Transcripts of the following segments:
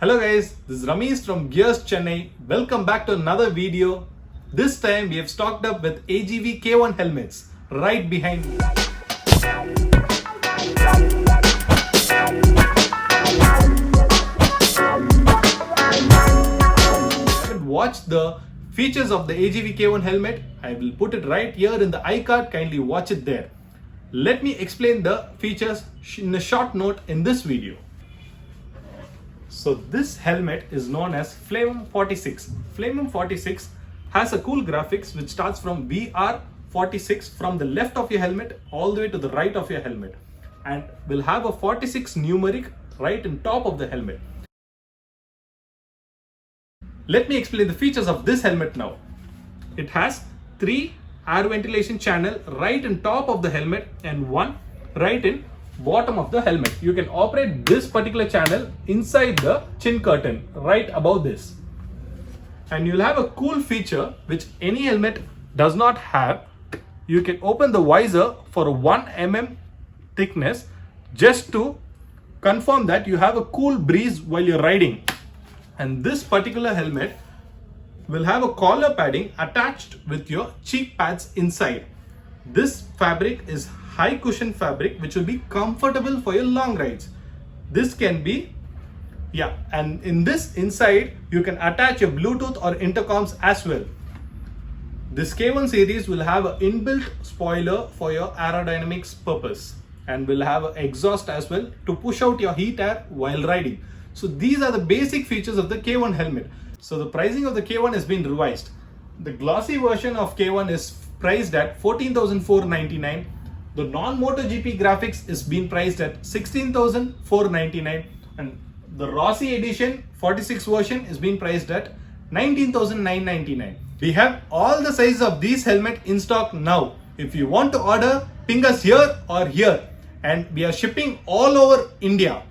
Hello guys, this is Ramesh from Gears Chennai. Welcome back to another video. This time we have stocked up with AGV K1 helmets right behind me. Watch the features of the AGV K1 helmet. I will put it right here in the iCard. Kindly watch it there. Let me explain the features in a short note in this video. So this helmet is known as Flavum 46. Flavum 46 has a cool graphics which starts from VR46 from the left of your helmet all the way to the right of your helmet, and will have a 46 numeric right on top of the helmet. Let me explain the features of this helmet now. It has 3 air ventilation channel right on top of the helmet and 1 right in bottom of the helmet. You can operate this particular channel inside the chin curtain right above this. And you'll have a cool feature which any helmet does not have. You can open the visor for 1 mm thickness just to confirm that you have a cool breeze while you're riding. And this particular helmet will have a collar padding attached with your cheek pads inside. This fabric is high cushion fabric which will be comfortable for your long rides. This can be, and in this inside you can attach your Bluetooth or intercoms as well. This K1 series will have an inbuilt spoiler for your aerodynamics purpose and will have an exhaust as well to push out your heat air while riding. So these are the basic features of the K1 helmet. So the pricing of the K1 has been revised. The glossy version of K1 is priced at 14,499. The non-MotoGP graphics is being priced at 16,499, and the Rossi edition 46 version is being priced at 19,999. We have all the sizes of these helmet in stock now. If you want to order, ping us here or here, and we are shipping all over India.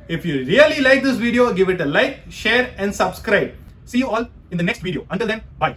If you really like this video, give it a like, share and subscribe. See you all in the next video. Until then, bye.